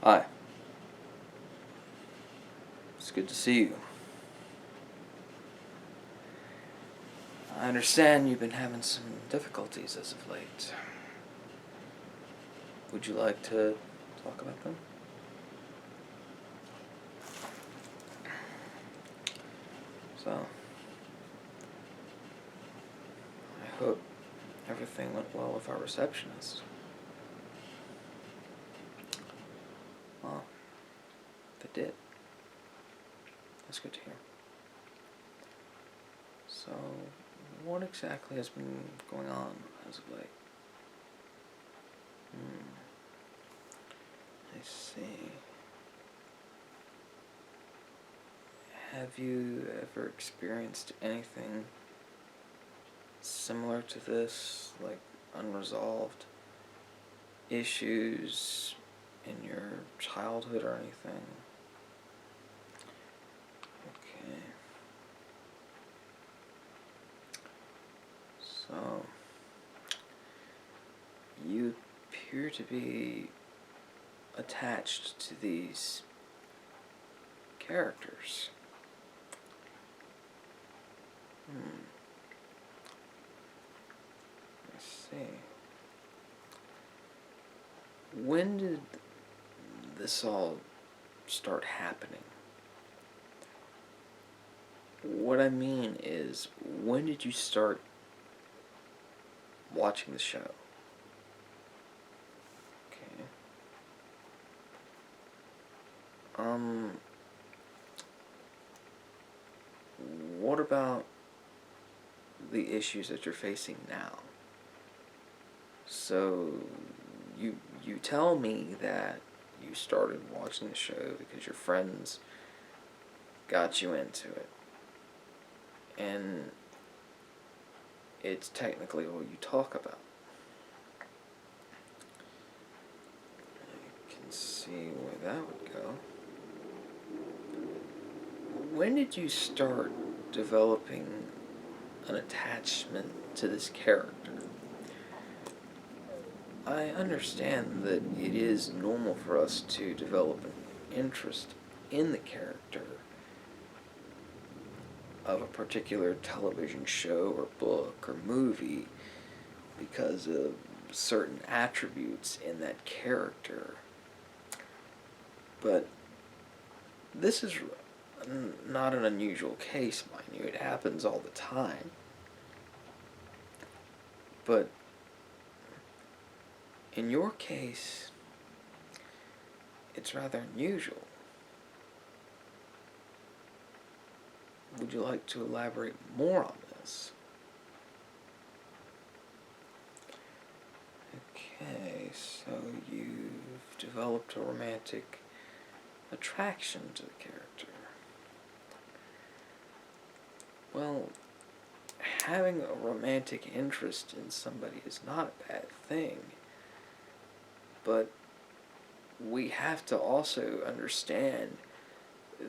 Hi. It's good to see you. I understand you've been having some difficulties as of late. Would you like to talk about them? So, I hope everything went well with our receptionist. Well, if it did, that's good to hear. So, what exactly has been going on as of late? I see. Have you ever experienced anything similar to this, like unresolved issues in your childhood or anything? Okay. So, you appear to be attached to these characters. I see. When did this all start happening? What I mean is, when did you start watching the show? Okay. What about the issues that you're facing now? So, you tell me that you started watching the show because your friends got you into it. And it's technically all you talk about. I can see where that would go. When did you start developing an attachment to this character? I understand that it is normal for us to develop an interest in the character of a particular television show or book or movie because of certain attributes in that character. But this is not an unusual case, mind you. It happens all the time. But in your case, it's rather unusual. Would you like to elaborate more on this? Okay, so you've developed a romantic attraction to the character. Well, having a romantic interest in somebody is not a bad thing, but we have to also understand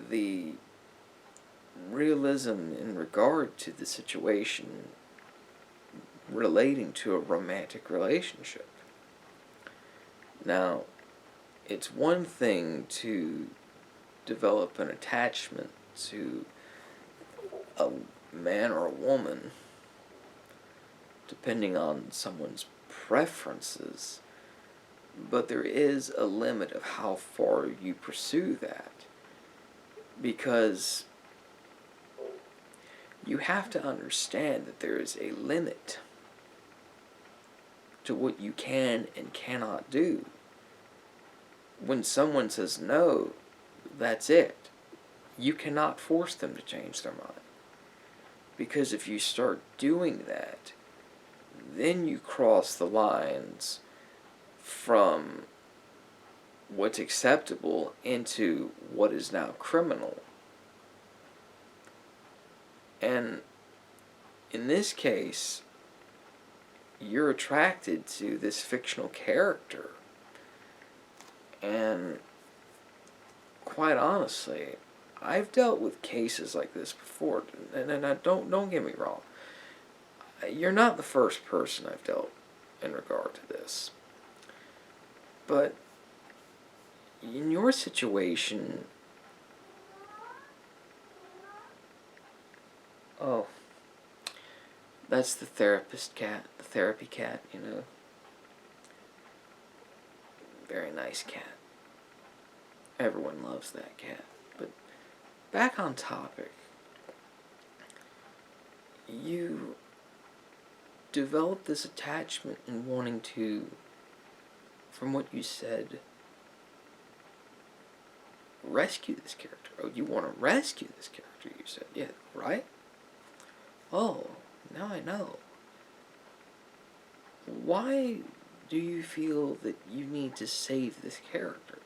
the realism in regard to the situation relating to a romantic relationship. Now, it's one thing to develop an attachment to a man or a woman, depending on someone's preferences, but there is a limit of how far you pursue that, because you have to understand that there is a limit to what you can and cannot do. When someone says no, that's it. You cannot force them to change their mind. Because if you start doing that, then you cross the lines from what's acceptable into what is now criminal. And in this case, you're attracted to this fictional character. And quite honestly, I've dealt with cases like this before, and don't get me wrong. You're not the first person I've dealt in regard to this. But in your situation, oh, that's the therapist cat, the therapy cat, you know. Very nice cat. Everyone loves that cat. But back on topic, you develop this attachment in wanting to, from what you said, rescue this character. Oh, you want to rescue this character, you said. Yeah, right? Oh, now I know. Why do you feel that you need to save this character?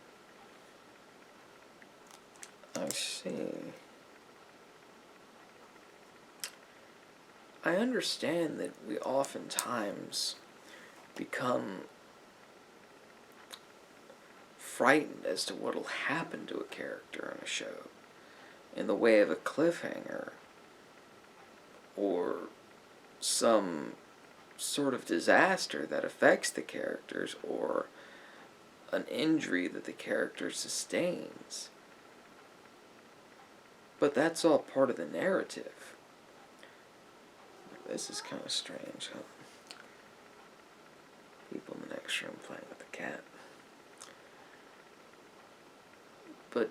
I see. I understand that we oftentimes become frightened as to what'll happen to a character in a show in the way of a cliffhanger or some sort of disaster that affects the characters or an injury that the character sustains. But that's all part of the narrative. This is kind of strange, huh? People in the next room playing with the cat. But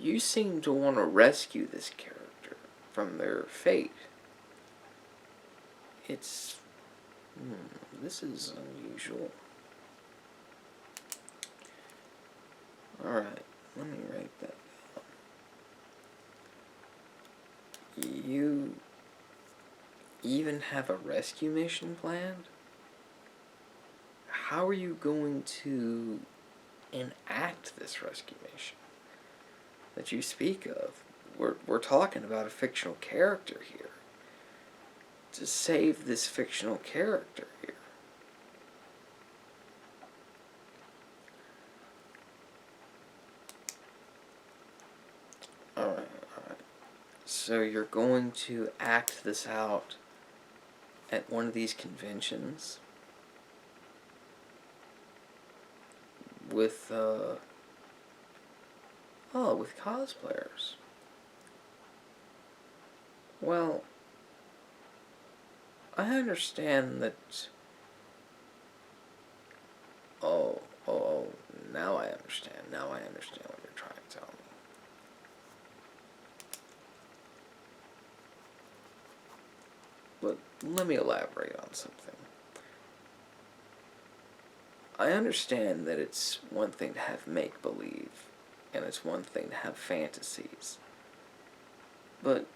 you seem to want to rescue this character from their fate. It's... this is unusual. Alright, let me write that down. You even have a rescue mission planned? How are you going to enact this rescue mission that you speak of? We're talking about a fictional character here. To save this fictional character here. Alright. So you're going to act this out at one of these conventions with with cosplayers. Well, I understand that. Oh, now I understand. Now I understand what you're trying to tell me. But let me elaborate on something. I understand that it's one thing to have make-believe, and it's one thing to have fantasies. But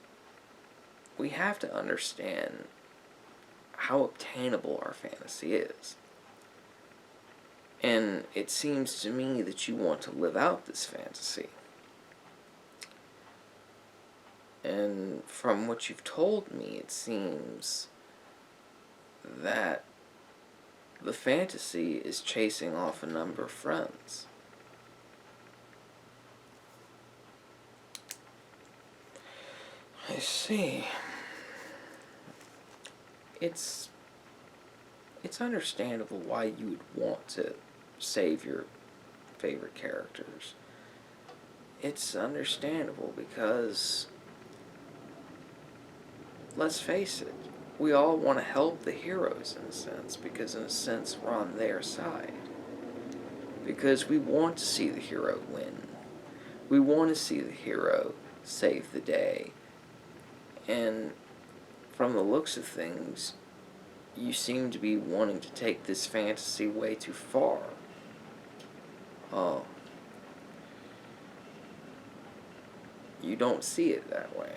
we have to understand how obtainable our fantasy is. And it seems to me that you want to live out this fantasy. And from what you've told me, it seems that the fantasy is chasing off a number of friends. I see. It's understandable why you would want to save your favorite characters. It's understandable because, let's face it, we all want to help the heroes in a sense, because in a sense we're on their side. Because we want to see the hero win. We want to see the hero save the day. And from the looks of things, you seem to be wanting to take this fantasy way too far. Oh. You don't see it that way.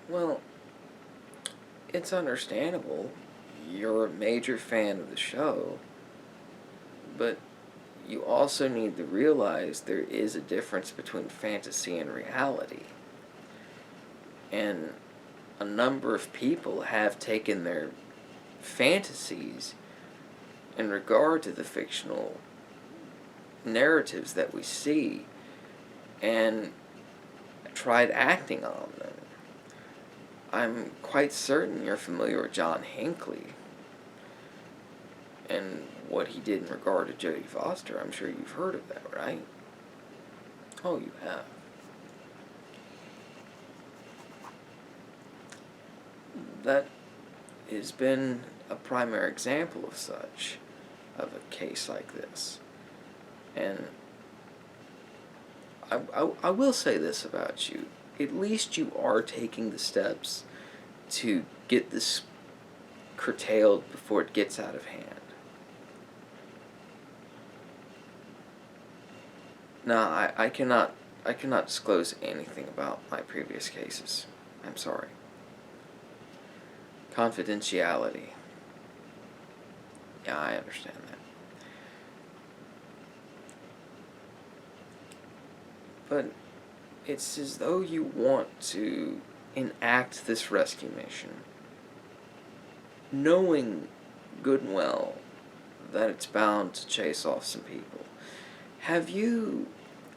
Well, it's understandable. You're a major fan of the show, but you also need to realize there is a difference between fantasy and reality. And a number of people have taken their fantasies in regard to the fictional narratives that we see and tried acting on them. I'm quite certain you're familiar with John Hinckley. And what he did in regard to Jodie Foster, I'm sure you've heard of that, right? Oh, you have. That has been a primary example of such, of a case like this. And I will say this about you. At least you are taking the steps to get this curtailed before it gets out of hand. Now, I cannot disclose anything about my previous cases. I'm sorry. Confidentiality. Yeah, I understand that. But it's as though you want to enact this rescue mission, knowing good and well that it's bound to chase off some people. Have you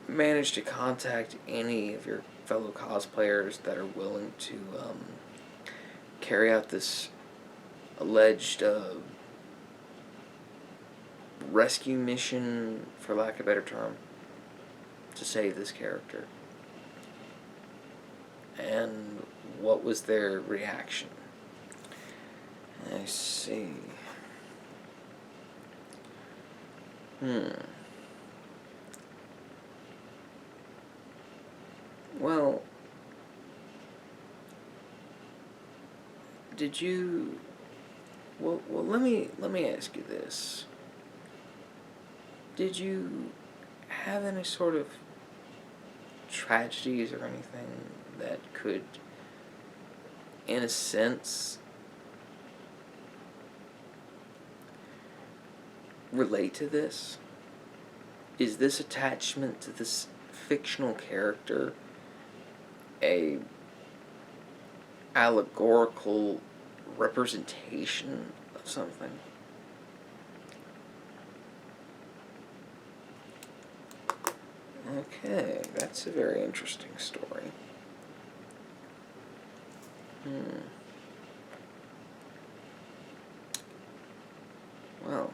managed to contact any of your fellow cosplayers that are willing to carry out this alleged rescue mission, for lack of a better term, to save this character? And what was their reaction? I see. Well, did you... Well, let me ask you this. Did you have any sort of tragedies or anything that could, in a sense, relate to this? Is this attachment to this fictional character a allegorical representation of something? Okay, that's a very interesting story. Well,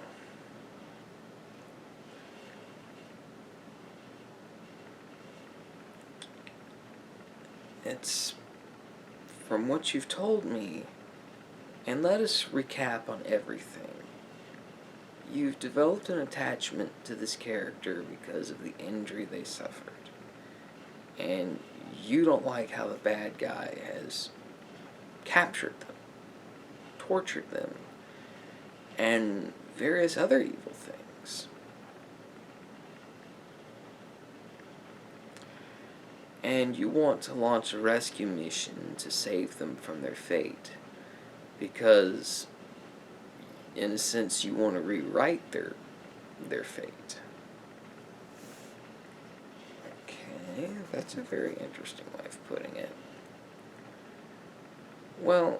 it's, from what you've told me, and let us recap on everything. You've developed an attachment to this character because of the injury they suffered. And you don't like how the bad guy has captured them, tortured them, and various other evil things. And you want to launch a rescue mission to save them from their fate, because in a sense you want to rewrite their fate. Okay, that's a very interesting way of putting it. Well,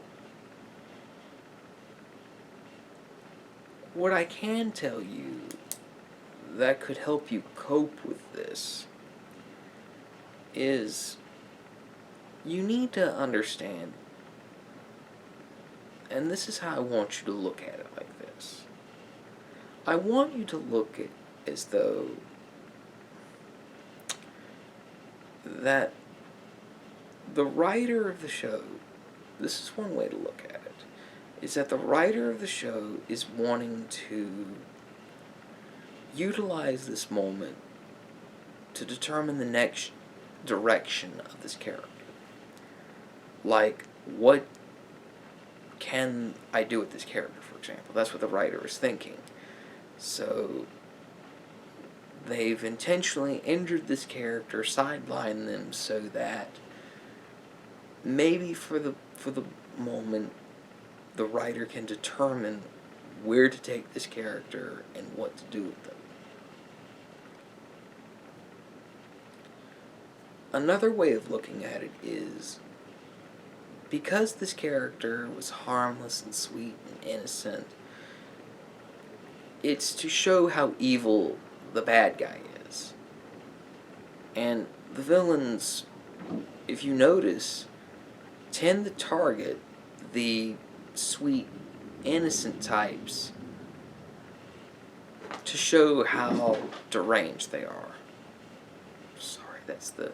what I can tell you that could help you cope with this is you need to understand, and this is how I want you to look at it like this. I want you to look at it as though that the writer of the show, this is one way to look at it, is that the writer of the show is wanting to utilize this moment to determine the next direction of this character. Like, what can I do with this character, for example? That's what the writer is thinking. So they've intentionally injured this character, sidelined them, so that maybe for the moment the writer can determine where to take this character and what to do with them. Another way of looking at it is, because this character was harmless and sweet and innocent, it's to show how evil the bad guy is. And the villains, if you notice, tend to target the sweet, innocent types to show how deranged they are. Sorry, that's the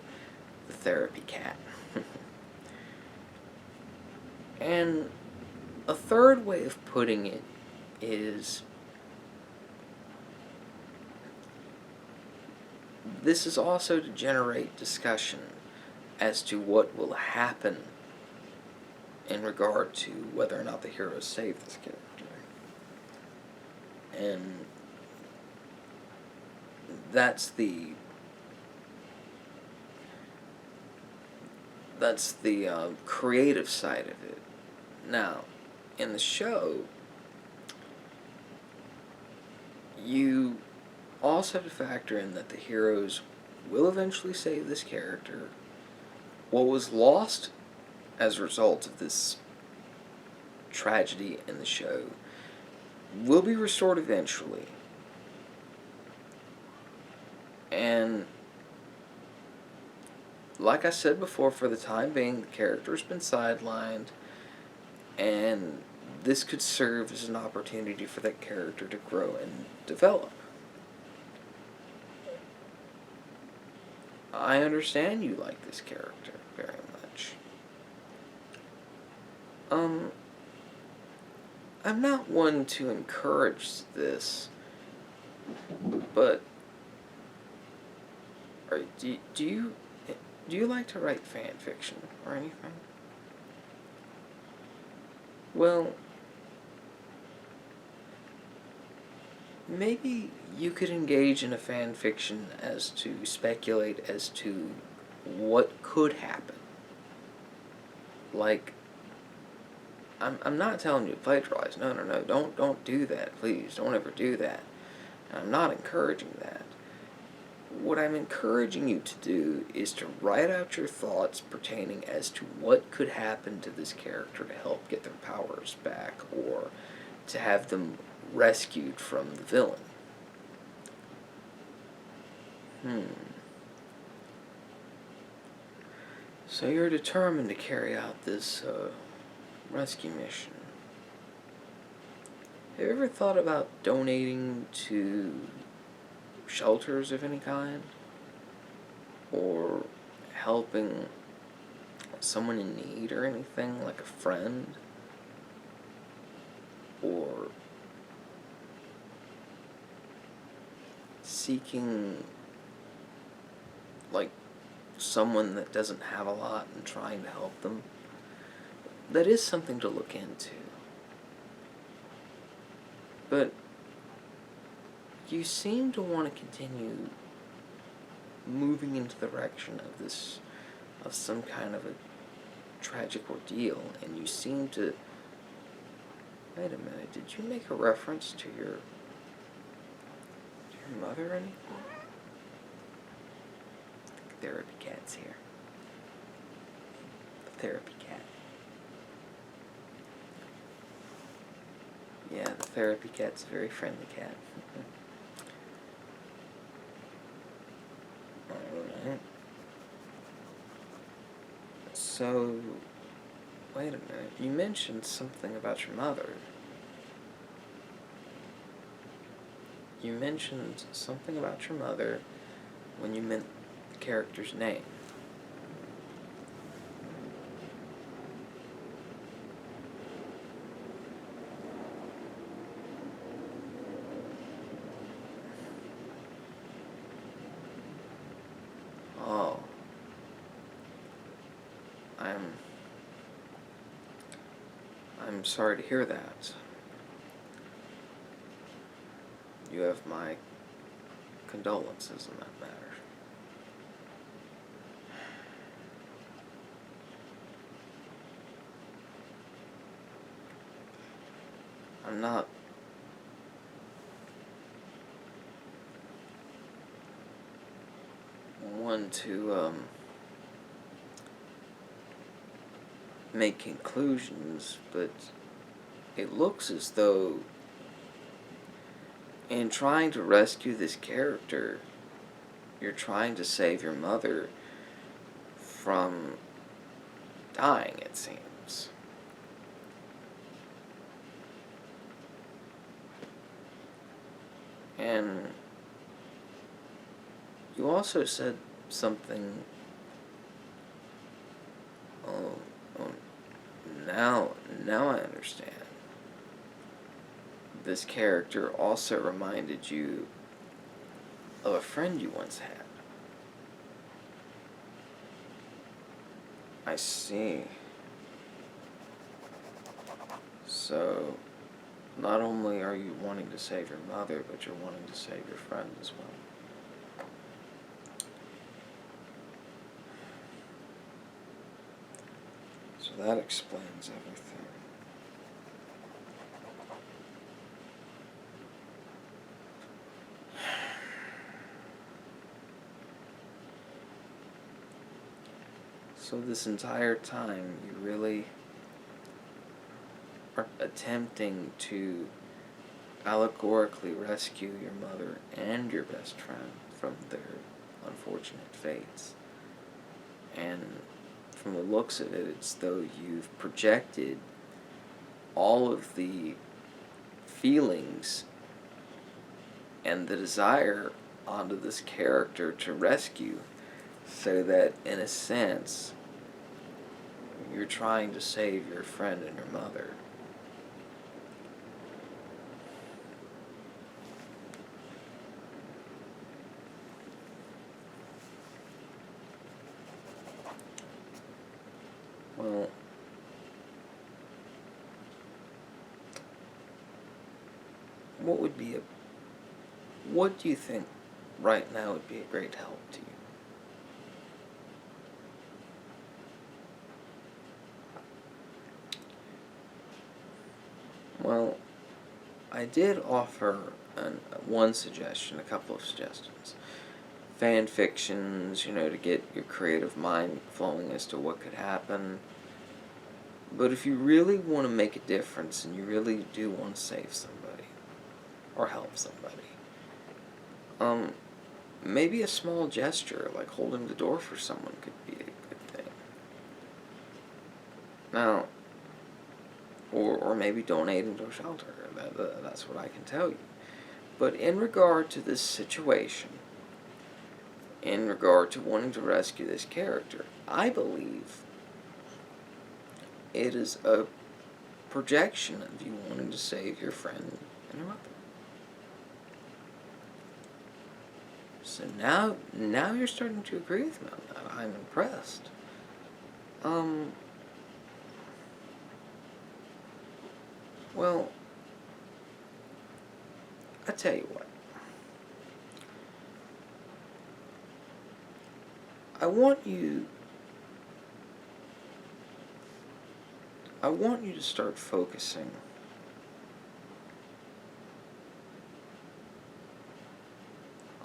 therapy cat. And a third way of putting it is, this is also to generate discussion as to what will happen in regard to whether or not the heroes save this character. And that's the creative side of it. Now, in the show, you also have to factor in that the heroes will eventually save this character. What was lost as a result of this tragedy in the show will be restored eventually. And like I said before, for the time being, the character's been sidelined, and this could serve as an opportunity for that character to grow and develop. I understand you like this character very much. I'm not one to encourage this, but do you like to write fan fiction or anything? Well, maybe you could engage in a fan fiction as to speculate as to what could happen. Like, I'm not telling you to plagiarize. No, don't do that, please. Don't ever do that. And I'm not encouraging that. What I'm encouraging you to do is to write out your thoughts pertaining as to what could happen to this character to help get their powers back, or to have them rescued from the villain. So you're determined to carry out this rescue mission. Have you ever thought about donating to shelters of any kind? Or helping someone in need or anything, like a friend? Or seeking, like, someone that doesn't have a lot and trying to help them? That is something to look into. But you seem to want to continue moving into the direction of some kind of a tragic ordeal, and you seem to... Wait a minute, did you make a reference to your mother or anything? The therapy cat's here. The therapy cat. Yeah, the therapy cat's a very friendly cat. Alright. So, wait a minute. You mentioned something about your mother. You mentioned something about your mother when you meant the character's name. Oh. I'm sorry to hear that. You have my condolences in that matter. I'm not one to make conclusions, but it looks as though in trying to rescue this character, you're trying to save your mother from dying, it seems. And you also said something, oh, oh, now I understand. This character also reminded you of a friend you once had. I see. So, not only are you wanting to save your mother, but you're wanting to save your friend as well. So that explains everything. So this entire time, you really are attempting to allegorically rescue your mother and your best friend from their unfortunate fates. And from the looks of it, it's though you've projected all of the feelings and the desire onto this character to rescue, so that, in a sense, you're trying to save your friend and your mother. Well, what do you think right now would be a great help to you? Well, I did offer one suggestion, a couple of suggestions. Fan fictions, to get your creative mind flowing as to what could happen. But if you really want to make a difference and you really do want to save somebody or help somebody, maybe a small gesture like holding the door for someone could be a good thing. Now, or maybe donating to a shelter. That's what I can tell you. But in regard to this situation, in regard to wanting to rescue this character, I believe it is a projection of you wanting to save your friend and your mother. So now you're starting to agree with me on that. I'm impressed. Well, I tell you what. I want you to start focusing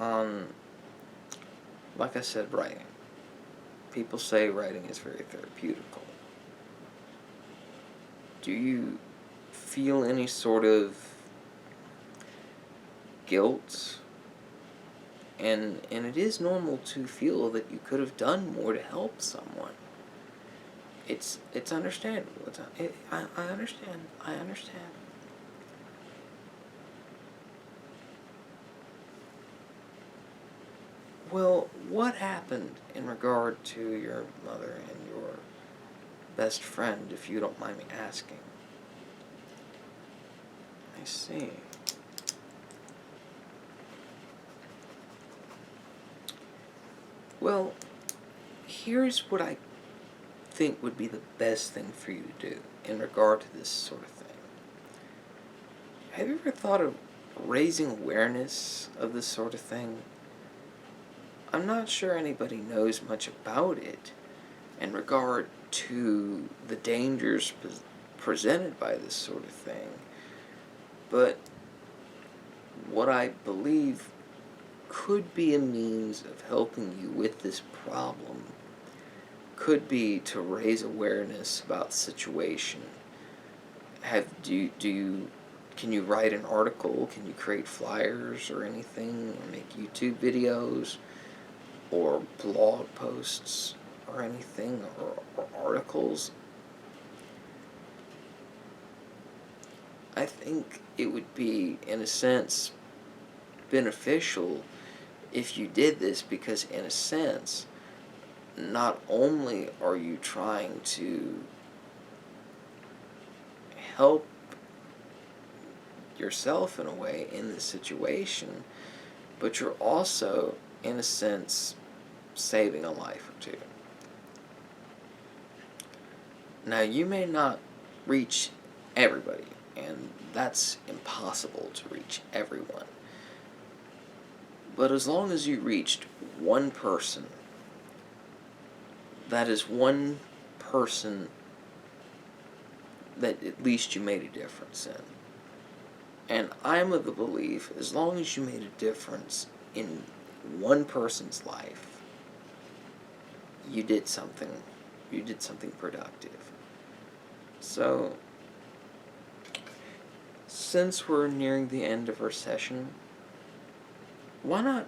on, like I said, writing. People say writing is very therapeutical. Do you feel any sort of guilt? And it is normal to feel that you could have done more to help someone. It's understandable. I understand. I understand. Well, what happened in regard to your mother and your best friend, if you don't mind me asking? I see. Well, here's what I think would be the best thing for you to do in regard to this sort of thing. Have you ever thought of raising awareness of this sort of thing? I'm not sure anybody knows much about it in regard to the dangers presented by this sort of thing, but what I believe could be a means of helping you with this problem could be to raise awareness about the situation. Can you write an article? Can you create flyers or anything, or make YouTube videos, or blog posts, or anything, or articles? I think it would be, in a sense, beneficial if you did this, because in a sense, not only are you trying to help yourself in a way in this situation, but you're also, in a sense, saving a life or two. Now, you may not reach everybody, and that's impossible to reach everyone. But as long as you reached one person, that is one person that at least you made a difference in. And I'm of the belief, as long as you made a difference in one person's life, you did something productive. So, since we're nearing the end of our session, why not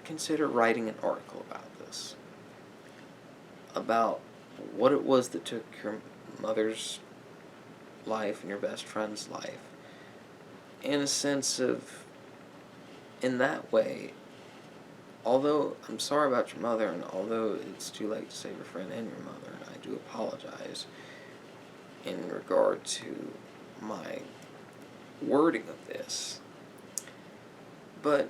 consider writing an article about this? About what it was that took your mother's life and your best friend's life, in a sense of, in that way, although I'm sorry about your mother, and although it's too late to save your friend and your mother, and I do apologize in regard to my wording of this, but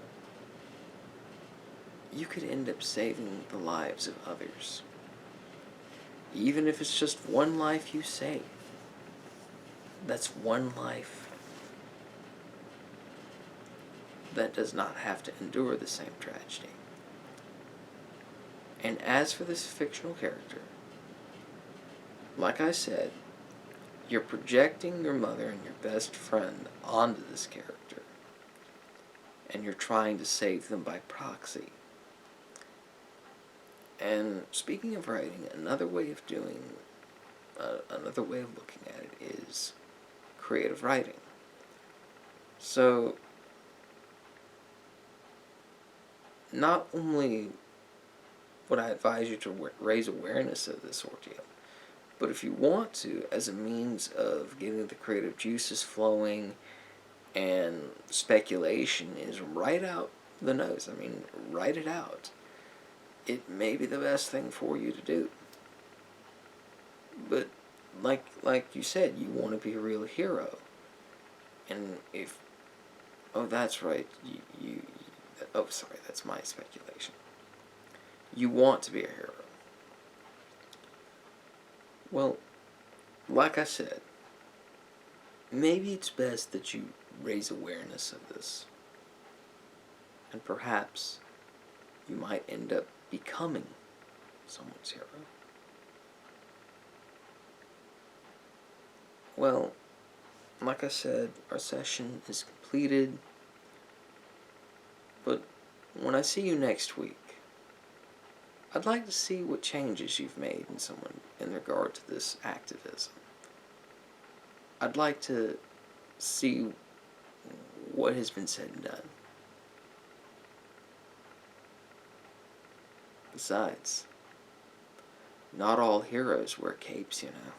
you could end up saving the lives of others. Even if it's just one life you save, that's one life that does not have to endure the same tragedy. And as for this fictional character, like I said, you're projecting your mother and your best friend onto this character, and you're trying to save them by proxy. And speaking of writing, another way of looking at it is creative writing. So, not only would I advise you to raise awareness of this ordeal, but if you want to, as a means of getting the creative juices flowing and speculation, is write out the notes. I mean, write it out. It may be the best thing for you to do. But like you said, you want to be a real hero. And if, oh, that's right, oh, sorry, that's my speculation. You want to be a hero. Well, like I said, maybe it's best that you raise awareness of this. And perhaps you might end up becoming someone's hero. Well, like I said, our session is completed. But when I see you next week, I'd like to see what changes you've made in someone in regard to this activism. I'd like to see what has been said and done. Besides, not all heroes wear capes, you know.